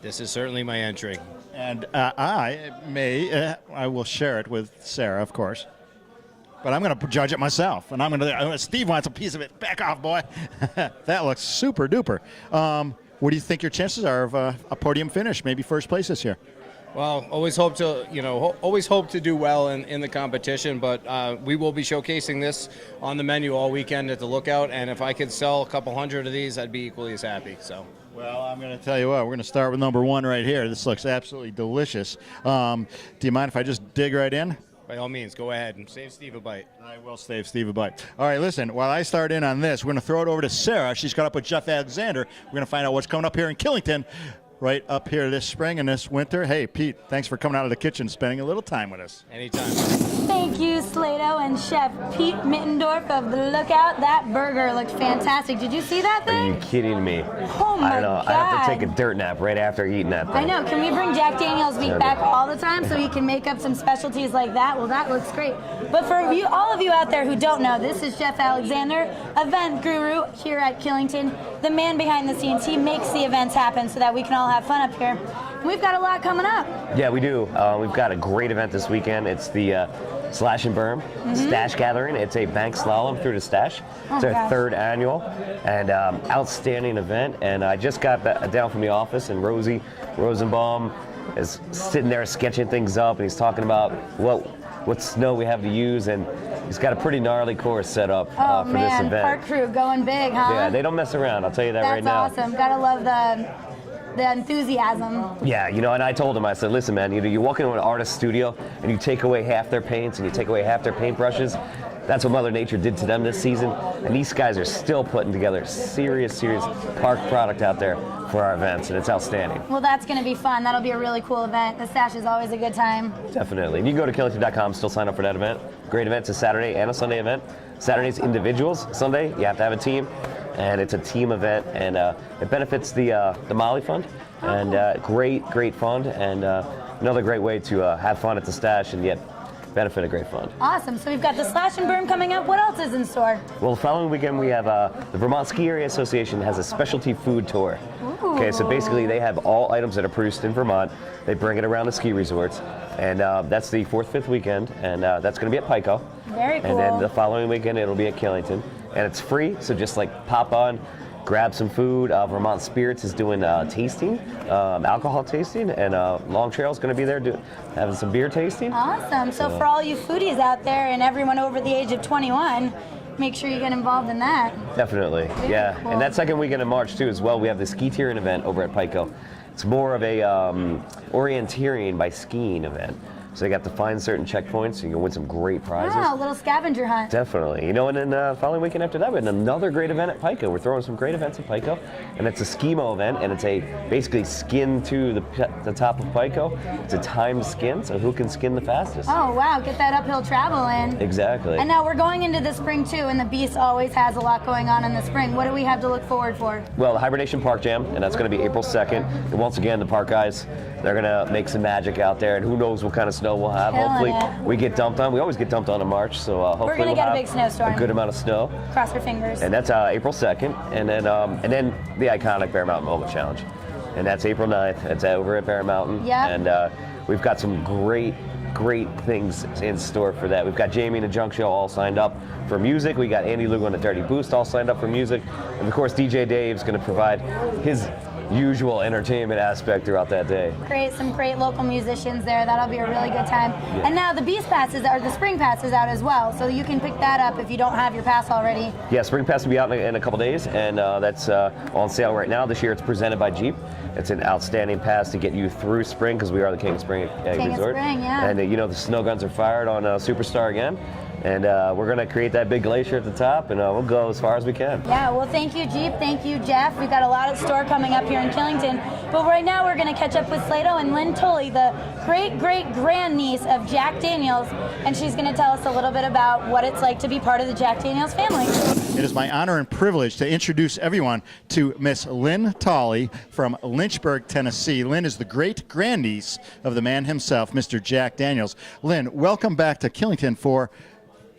This is certainly my entry. And I will share it with Sarah, of course. but I'm going to judge it myself. And I'm going to. Steve wants a piece of it. Back off, boy. That looks super duper. What do you think your chances are of a podium finish, maybe first place this year? Well, always hope to do well in the competition, but we will be showcasing this on the menu all weekend at the Lookout, and if I could sell a couple hundred of these, I'd be equally as happy. So. Well, I'm going to tell you what, we're going to start with number 1 right here. This looks absolutely delicious. Do you mind if I just dig right in? By all means, go ahead and save Steve a bite. I will save Steve a bite. All right, listen, while I start in on this, we're going to throw it over to Sarah. She's got up with Jeff Alexander. We're going to find out what's coming up here in Killington right up here this spring and this winter. Hey, Pete, thanks for coming out of the kitchen, spending a little time with us. Anytime. Thank you, Slado and Chef Pete Mittendorf of the Lookout. That burger looked fantastic. Did you see that thing? Are you kidding me? Oh my I don't know. God. I have to take a dirt nap right after eating that thing. I know. Can we bring Jack Daniel's meat back all the time so he can make up some specialties like that? Well, that looks great. But for you, all of you out there who don't know, this is Chef Alexander, event guru here at Killington, the man behind the scenes. He makes the events happen so that we can all have fun up here. We've got a lot coming up. Yeah, we do. We've got a great event this weekend. It's the Slash and Berm Stash Gathering. It's a bank slalom through the stash. It's our 3rd annual and outstanding event. And I just got down from the office, and Rosie Rosenbaum is sitting there sketching things up, and he's talking about what snow we have to use, and he's got a pretty gnarly course set up for this event. Park crew going big, huh? Yeah, they don't mess around. I'll tell you that right now. That's awesome. Gotta love the enthusiasm. Yeah, and I told him, I said, listen, man, you walk into an artist's studio and you take away half their paints and you take away half their paintbrushes. That's what Mother Nature did to them this season, and these guys are still putting together serious park product out there for our events, and it's outstanding. Well, that's going to be fun. That'll be a really cool event. The stash is always a good time. Definitely. And you can go to Killington.com, still sign up for that event. Great event. It's a Saturday and a Sunday event. Saturday's individuals. Sunday, you have to have a team, and it's a team event, and it benefits the Molly Fund, and great fund, and another great way to have fun at the stash and yet benefit a great fund. Awesome. So we've got the Slash and Burn coming up. What else is in store? Well, the following weekend we have the Vermont Ski Area Association has a specialty food tour. Ooh. Okay, so basically they have all items that are produced in Vermont. They bring it around the ski resorts, and that's the 4th, 5th weekend, and that's going to be at Pico. Very cool. And then the following weekend it'll be at Killington, and it's free. So just pop on, grab some food. Vermont Spirits is doing tasting, alcohol tasting, and Long Trail's going to be there having some beer tasting. Awesome. So for all you foodies out there and everyone over the age of 21, make sure you get involved in that. Definitely. Very yeah. cool. And that second weekend in March too as well, we have the ski touring event over at Pico. It's more of a orienteering by skiing event. So they got to find certain checkpoints, and you can win some great prizes. Wow, a little scavenger hunt. Definitely. And then the following weekend after that, we had another great event at Pico. We're throwing some great events at Pico, and it's a skimo event, and it's a basically skin to the top of Pico. It's a timed skin, so who can skin the fastest? Oh, wow. Get that uphill travel in. Exactly. And now we're going into the spring, too, and the Beast always has a lot going on in the spring. What do we have to look forward for? Well, the Hibernation Park Jam, and that's going to be April 2nd. And once again, the park guys, they're going to make some magic out there, and who knows what kind of snow we'll have. Hopefully we get dumped on. We always get dumped on in March, so hopefully we're going to get a big snowstorm. A good amount of snow. Cross our fingers. And that's April 2nd. And then the iconic Bear Mountain Moment Challenge. And that's April 9th. It's over at Bear Mountain. Yep. And we've got some great things in store for that. We've got Jamie and the Junk Show all signed up for music. We got Andy Lugo and the Dirty Boost all signed up for music. And of course, DJ Dave's going to provide his usual entertainment aspect throughout that day. Some great local musicians there. That'll be a really good time. Yeah. And now the Beast Pass the Spring Pass is out as well, so you can pick that up if you don't have your pass already. Yeah, Spring Pass will be out in a couple days, and that's on sale right now. This year it's presented by Jeep. It's an outstanding pass to get you through spring, because we are the King of Spring Resort. Spring, yeah. And the snow guns are fired on Superstar again. And we're going to create that big glacier at the top, and we'll go as far as we can. Yeah, well, thank you, Jeep. Thank you, Jeff. We've got a lot of store coming up here in Killington. But right now, we're going to catch up with Slado and Lynn Tully, the great-great-grandniece of Jack Daniels, and she's going to tell us a little bit about what it's like to be part of the Jack Daniels family. It is my honor and privilege to introduce everyone to Miss Lynn Tully from Lynchburg, Tennessee. Lynn is the great-grandniece of the man himself, Mr. Jack Daniels. Lynn, welcome back to Killington for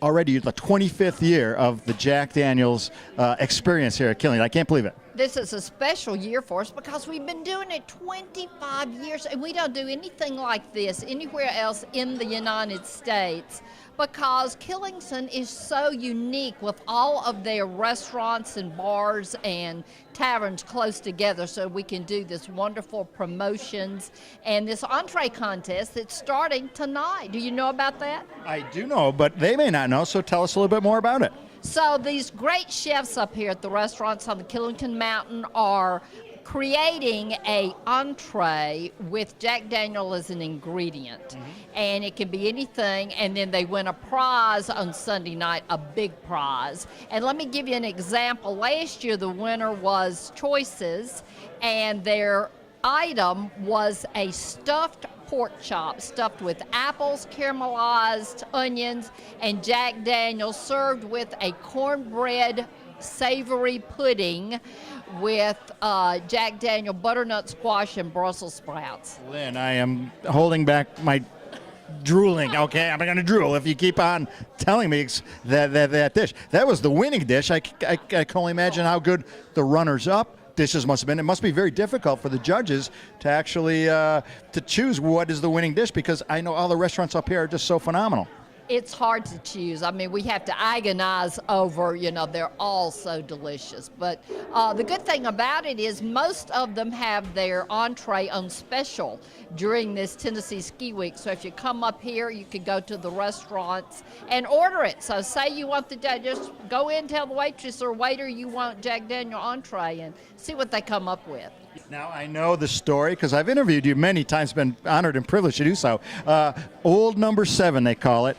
already the 25th year of the Jack Daniels experience here at Killington. I can't believe it. This is a special year for us because we've been doing it 25 years, and we don't do anything like this anywhere else in the United States. because Killington is so unique with all of their restaurants and bars and taverns close together, so we can do this wonderful promotions and this entree contest that's starting tonight. Do you know about that? I do know, but they may not know, so tell us a little bit more about it. So these great chefs up here at the restaurants on the Killington Mountain are creating a entree with Jack Daniel as an ingredient. And it can be anything, and then they win a prize on Sunday night, a big prize. And let me give you an example. Last year the winner was Choices, and their item was a stuffed pork chop stuffed with apples, caramelized onions, and Jack Daniel, served with a cornbread savory pudding with Jack Daniel butternut squash and Brussels sprouts. Lynn, I am holding back my drooling. Okay, I'm going to drool if you keep on telling me that dish. That was the winning dish. I can only imagine how good the runners-up dishes must have been. It must be very difficult for the judges to actually to choose what is the winning dish, because I know all the restaurants up here are just so phenomenal. It's hard to choose. I mean, we have to agonize over, they're all so delicious. But the good thing about it is most of them have their entree on special during this Tennessee Ski Week. So if you come up here, you can go to the restaurants and order it. So say you want just go in, tell the waitress or waiter you want Jack Daniel entree, and see what they come up with. Now, I know the story because I've interviewed you many times, been honored and privileged to do so. Old Number 7, they call it.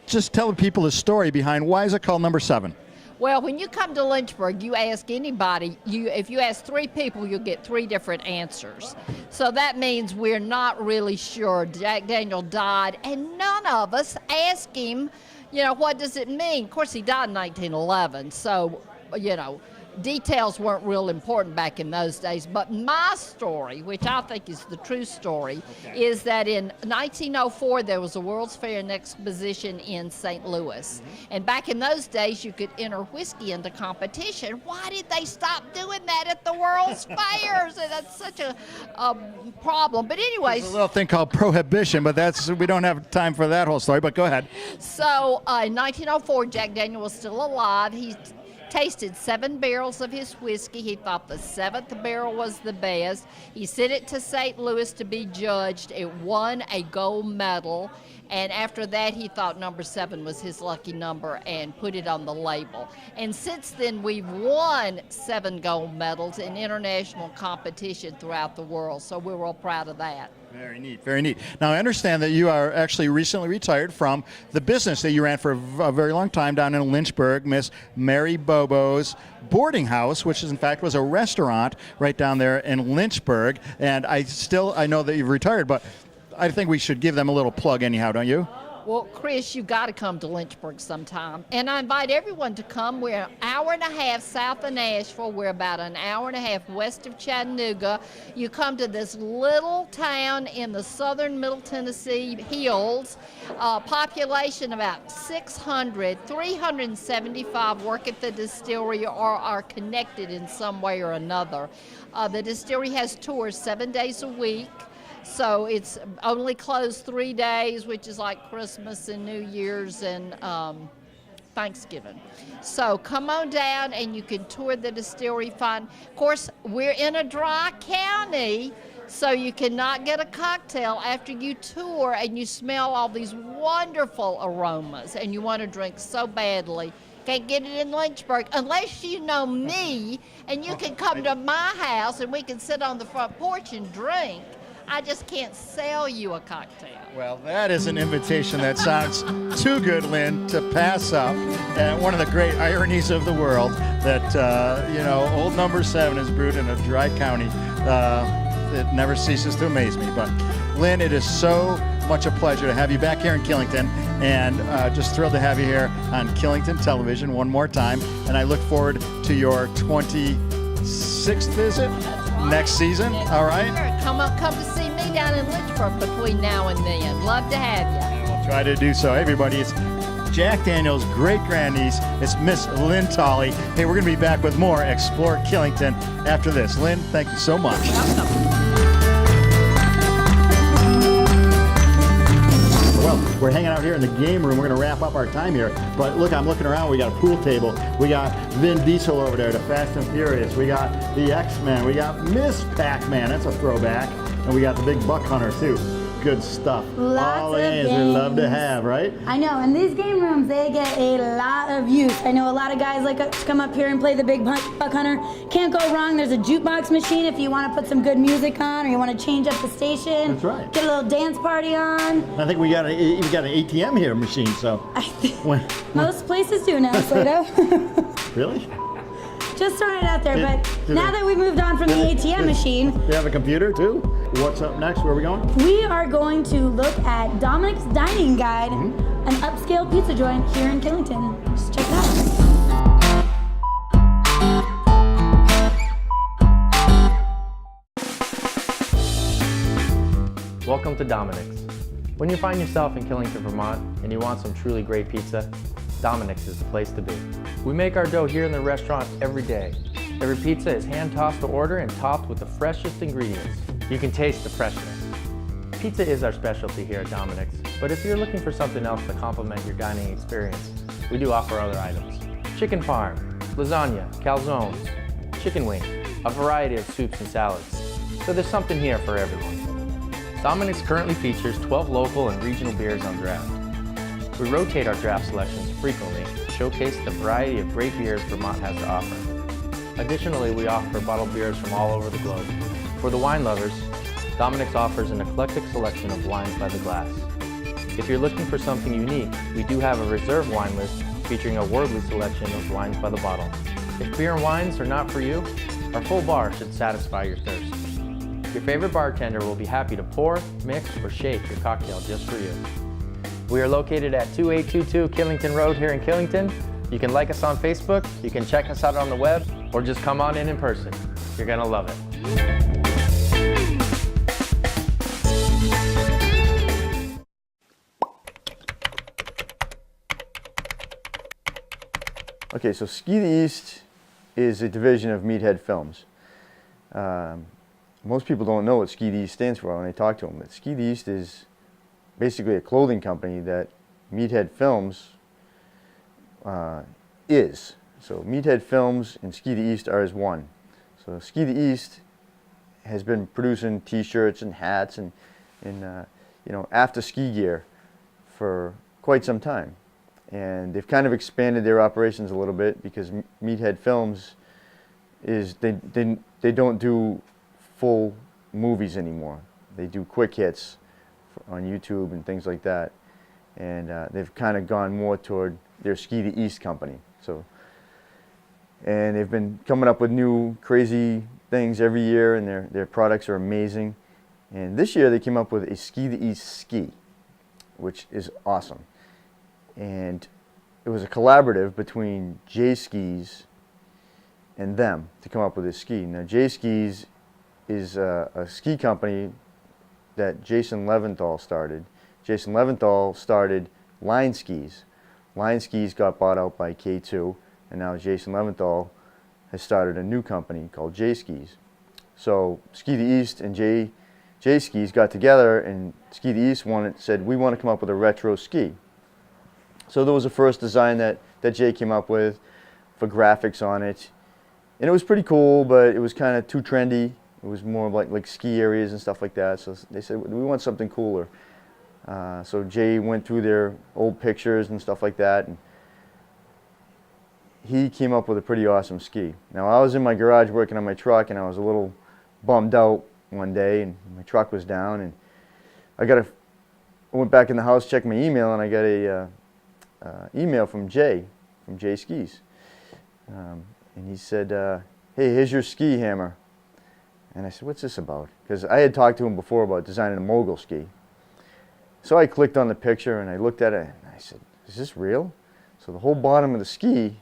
Just tell the people the story behind why is it called Number 7? Well, when you come to Lynchburg, you ask anybody, if you ask 3 people, you'll get 3 different answers. So that means we're not really sure. Jack Daniel died, and none of us asked him, what does it mean? Of course, he died in 1911, so, details weren't real important back in those days. But my story, which I think is the true story, is that in 1904 there was a World's Fair and Exposition in St. Louis. And back in those days you could enter whiskey into competition. Why did they stop doing that at the World's Fairs? And that's such a problem. But anyways, there's a little thing called prohibition, but we don't have time for that whole story, but go ahead. So in 1904 Jack Daniel was still alive. He tasted 7 barrels of his whiskey. He thought the 7th barrel was the best. He sent it to St. Louis to be judged. It won a gold medal. And after that, he thought number 7 was his lucky number and put it on the label. And since then, we've won 7 gold medals in international competition throughout the world. So we're real proud of that. Very neat, very neat. Now, I understand that you are actually recently retired from the business that you ran for a very long time down in Lynchburg, Miss Mary Bobo's Boarding House, which in fact was a restaurant right down there in Lynchburg. And I know that you've retired, but I think we should give them a little plug anyhow, don't you? Well, Chris, you got to come to Lynchburg sometime. And I invite everyone to come. We're an hour and a half south of Nashville. We're about an hour and a half west of Chattanooga. You come to this little town in the southern Middle Tennessee hills. Population about 600, 375 work at the distillery or are connected in some way or another. The distillery has tours 7 days a week. So it's only closed 3 days, which is like Christmas and New Year's and Thanksgiving. So come on down and you can tour the distillery. Of course, we're in a dry county, so you cannot get a cocktail after you tour and you smell all these wonderful aromas and you want to drink so badly. Can't get it in Lynchburg unless you know me and you can come to my house and we can sit on the front porch and drink. I just can't sell you a cocktail. Well, that is an invitation that sounds too good, Lynn, to pass up. And one of the great ironies of the world that, Old Number 7 is brewed in a dry county. It never ceases to amaze me. But, Lynn, it is so much a pleasure to have you back here in Killington, and just thrilled to have you here on Killington Television one more time. And I look forward to your 26th visit next season. All right? Come to see me down in Lynchburg between now and then. Love to have you. We'll try to do so. Hey, everybody, it's Jack Daniel's great-grandniece. It's Miss Lynn Tolley. Hey, we're going to be back with more Explore Killington after this. Lynn, thank you so much. Welcome. We're hanging out here in the game room. We're going to wrap up our time here. But look, I'm looking around. We got a pool table. We got Vin Diesel over there, the Fast and Furious. We got the X-Men. We got Miss Pac-Man. That's a throwback. And we got the big buck hunter, too. Good stuff. Lots all the of games we love to have, right? I know, and these game rooms, they get a lot of use. I know a lot of guys like to come up here and play the big buck hunter. Can't go wrong. There's a jukebox machine if you want to put some good music on or you want to change up the station. That's right. Get a little dance party on. I think we got an ATM here machine, so. Most places do now, Slado. Really? Just throwing it out there, but now that we moved on from the ATM machine. You have a computer too? What's up next? Where are we going? We are going to look at Dominic's Dining Guide, an upscale pizza joint here in Killington. Just check it out. Welcome to Dominic's. When you find yourself in Killington, Vermont, and you want some truly great pizza, Dominic's is the place to be. We make our dough here in the restaurant every day. Every pizza is hand-tossed to order and topped with the freshest ingredients. You can taste the freshness. Pizza is our specialty here at Dominic's, but if you're looking for something else to complement your dining experience, we do offer other items. Chicken parm, lasagna, calzones, chicken wings, a variety of soups and salads. So there's something here for everyone. Dominic's currently features 12 local and regional beers on draft. We rotate our draft selections frequently to showcase the variety of great beers Vermont has to offer. Additionally, we offer bottled beers from all over the globe. For the wine lovers, Dominic's offers an eclectic selection of wines by the glass. If you're looking for something unique, we do have a reserve wine list featuring a worldly selection of wines by the bottle. If beer and wines are not for you, our full bar should satisfy your thirst. Your favorite bartender will be happy to pour, mix, or shake your cocktail just for you. We are located at 2822 Killington Road here in Killington. You can like us on Facebook, you can check us out on the web, or just come on in person. You're gonna love it. Okay, so Ski the East is a division of Meathead Films. Most people don't know what Ski the East stands for when they talk to them, but Ski the East is basically a clothing company that Meathead Films is. So Meathead Films and Ski the East are as one. So Ski the East has been producing T-shirts and hats and you know, after ski gear for quite some time, and they've kind of expanded their operations a little bit because Meathead Films is they don't do full movies anymore. They do quick hits on YouTube and things like that, and they've kind of gone more toward their Ski the East company. So, and they've been coming up with new crazy things every year, and their products are amazing. And this year they came up with a Ski the East ski, which is awesome. And it was a collaborative between J Skis and them to come up with this ski. Now J Skis is a ski company that Jason Leventhal started. Jason Leventhal started Line Skis. Line Skis got bought out by K2, and now Jason Leventhal has started a new company called J Skis. So Ski the East and J Skis got together, and Ski the East said, we want to come up with a retro ski. So there was the first design that Jay came up with for graphics on it. And it was pretty cool, but it was kind of too trendy. It was more like ski areas and stuff like that. So they said, we want something cooler. So Jay went through their old pictures and stuff like that, and he came up with a pretty awesome ski. Now I was in my garage working on my truck, and I was a little bummed out one day, and my truck was down, and I went back in the house, checked my email, and I got a email from Jay Skis. And he said, hey, here's your ski hammer. And I said, what's this about? Because I had talked to him before about designing a mogul ski. So I clicked on the picture and I looked at it and I said, is this real? So the whole bottom of the ski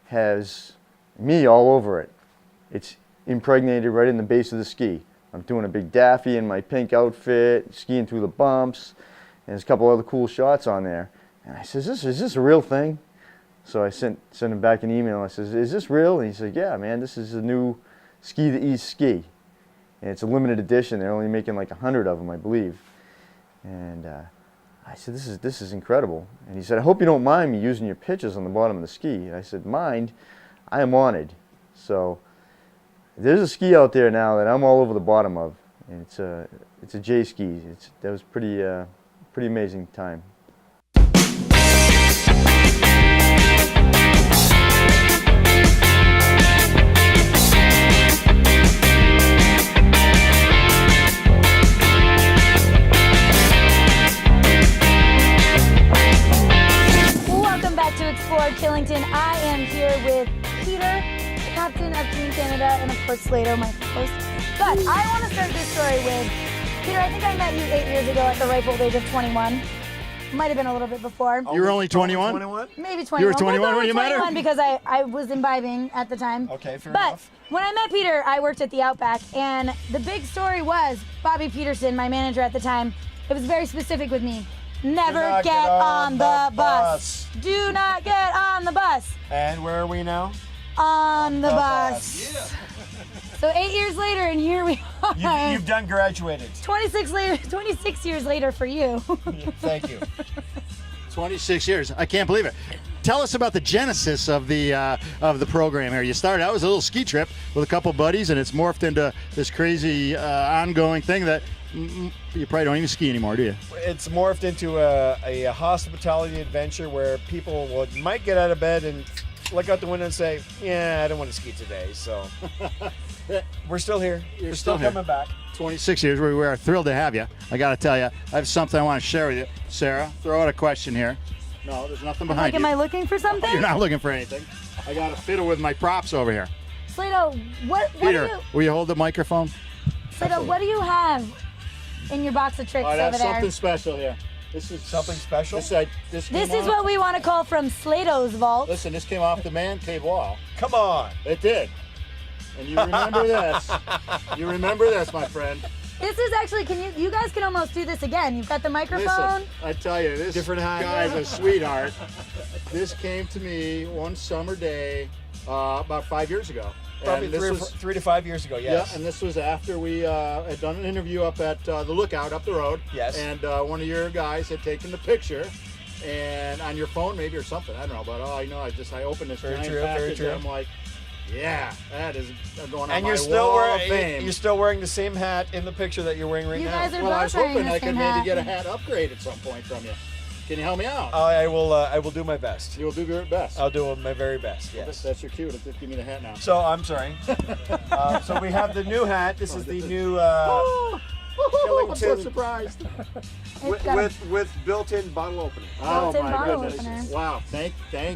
has me all over it. It's impregnated right in the base of the ski. I'm doing a big daffy in my pink outfit, skiing through the bumps, and there's a couple other cool shots on there. And I said, is this a real thing? So I sent him back an email. I said, is this real? And he said, yeah, man, this is a new Ski the East ski. And it's a limited edition. They're only making like 100 of them, I believe. And I said, this is incredible. And he said, I hope you don't mind me using your pictures on the bottom of the ski. And I said, mind? I am honored. So there's a ski out there now that I'm all over the bottom of. And it's a J ski. That was pretty amazing time. To Explore Killington. I am here with Peter, captain of Team Canada, and of course Slado, my host. But I want to start this story with, Peter, I think I met you 8 years ago at the ripe old age of 21. Might have been a little bit before. You were only 21? Maybe 21. You were 21 when you met her? Because I was imbibing at the time. Okay, fair enough. But when I met Peter, I worked at the Outback, and the big story was Bobby Peterson, my manager at the time. It was very specific with me. Never get on the bus. Do not get on the bus. And where are we now? On the bus. Yeah. So 8 years later, and here we are. You've done graduated. 26 years later for you. Thank you. 26 years. I can't believe it. Tell us about the genesis of the program here. You started out as a little ski trip with a couple buddies, and it's morphed into this crazy ongoing thing that you probably don't even ski anymore, do you? It's morphed into a hospitality adventure where people might get out of bed and look out the window and say, yeah, I don't want to ski today. So we're still here. We're still coming back. 26 years. We are thrilled to have you. I got to tell you, I have something I want to share with you. Sarah, throw out a question here. No, there's nothing behind you. Am I looking for something? You're not looking for anything. I got to fiddle with my props over here. Slado, what Peter, do you... will you hold the microphone? Slado, what do you have in your box of tricks over there? That's something special here. This is something special? This is what we want to call from Slado's vault. Listen, this came off the man cave wall. Come on. It did. And you remember this. You remember this, my friend. This is actually, you guys can almost do this again. You've got the microphone. Listen, I tell you, this guy's a sweetheart. This came to me one summer day about 5 years ago. Probably 3 to 5 years ago, yes. Yeah, and this was after we had done an interview up at the Lookout up the road. Yes. And one of your guys had taken the picture, and on your phone maybe or something, I don't know, but I opened this giant package and I'm like, yeah, that is going on my wall of fame. You're still wearing the same hat in the picture that you're wearing right now. Guys are well, I was hoping I could maybe get a hat hat upgrade at some point from you. Can you help me out? I will do my best. You will do your best. I'll do my very best, yes. Well, that's your cue to give me the hat now. So, I'm sorry. So we have the new hat. This is the new Killington. I'm so surprised. with built-in bottle opener. Oh Built-in my bottle goodness. opener. Wow. Thank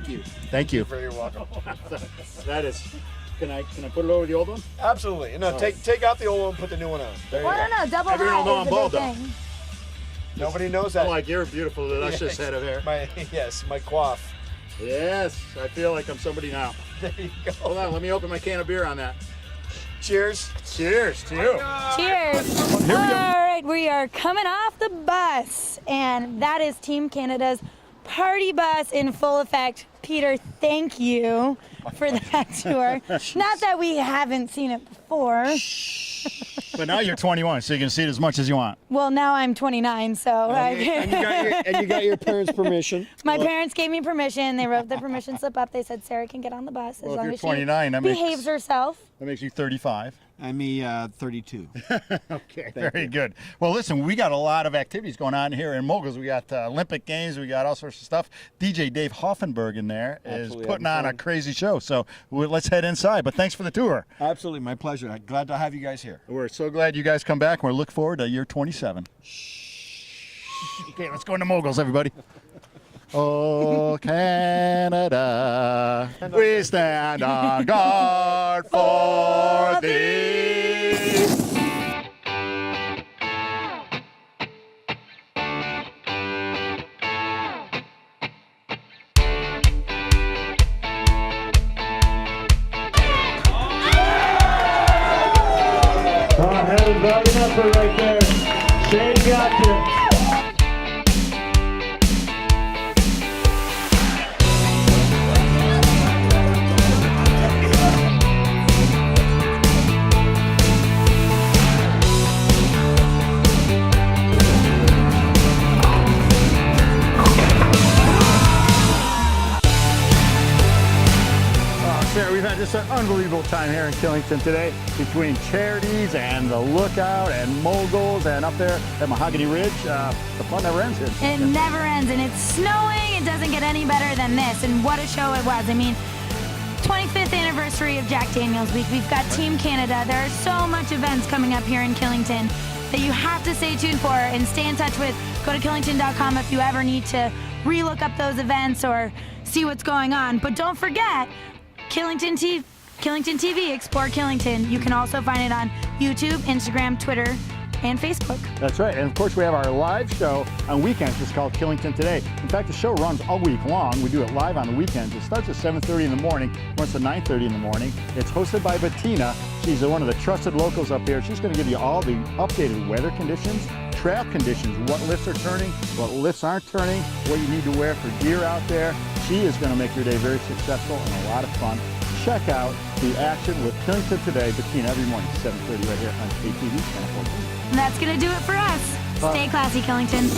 you. Thank you. You're very welcome. That is. Can I put it over the old one? Absolutely. No, take out the old one, put the new one on. There you go. No, double Everyone hat know is I'm the bald, big though. thing. Nobody knows that. I'm like your beautiful, luscious head of hair. My coif. Yes, I feel like I'm somebody now. There you go. Hold on, let me open my can of beer on that. Cheers. Cheers to you. Cheers. All right, we are coming off the bus, and that is Team Canada's party bus in full effect. Peter, thank you for that tour. Not that we haven't seen it before. But now you're 21, so you can see it as much as you want. Well, now I'm 29, so And you got your parents' permission. My parents gave me permission. They wrote the permission slip up. They said Sarah can get on the bus as long as she 29, that behaves herself. That makes you 35. I'm 32. Okay, very good. Well, listen, we got a lot of activities going on here in Moguls. We got Olympic Games. We got all sorts of stuff. DJ Dave Hoffenberg in there is putting on a crazy show. So let's head inside. But thanks for the tour. Absolutely, my pleasure. Glad to have you guys here. We're so glad you guys come back. We're looking forward to year 27. Okay, let's go into Moguls, everybody. Oh, Canada, we stand on guard for thee. That is very number right there. Shane got you. unbelievable time here in Killington today between Charities and the Lookout and Moguls and up there at Mahogany Ridge. The fun never ends here. It never ends, and it's snowing. It doesn't get any better than this, and what a show it was. I mean, 25th anniversary of Jack Daniel's Week. We've got Team Canada. There are so much events coming up here in Killington that you have to stay tuned for and stay in touch with. Go to Killington.com if you ever need to re-look up those events or see what's going on. But don't forget, Killington TV, Explore Killington. You can also find it on YouTube, Instagram, Twitter, and Facebook. That's right, and of course we have our live show on weekends. It's called Killington Today. In fact, the show runs all week long. We do it live on the weekends. It starts at 7:30 in the morning, runs to 9:30 in the morning. It's hosted by Bettina. She's one of the trusted locals up here. She's going to give you all the updated weather conditions, trail conditions, what lifts are turning, what lifts aren't turning, what you need to wear for gear out there. She is going to make your day very successful and a lot of fun. Check out the action with Killington Today, Bettina, every morning, 7:30 right here on KTV Channel 14. And that's going to do it for us. Stay classy, Killington.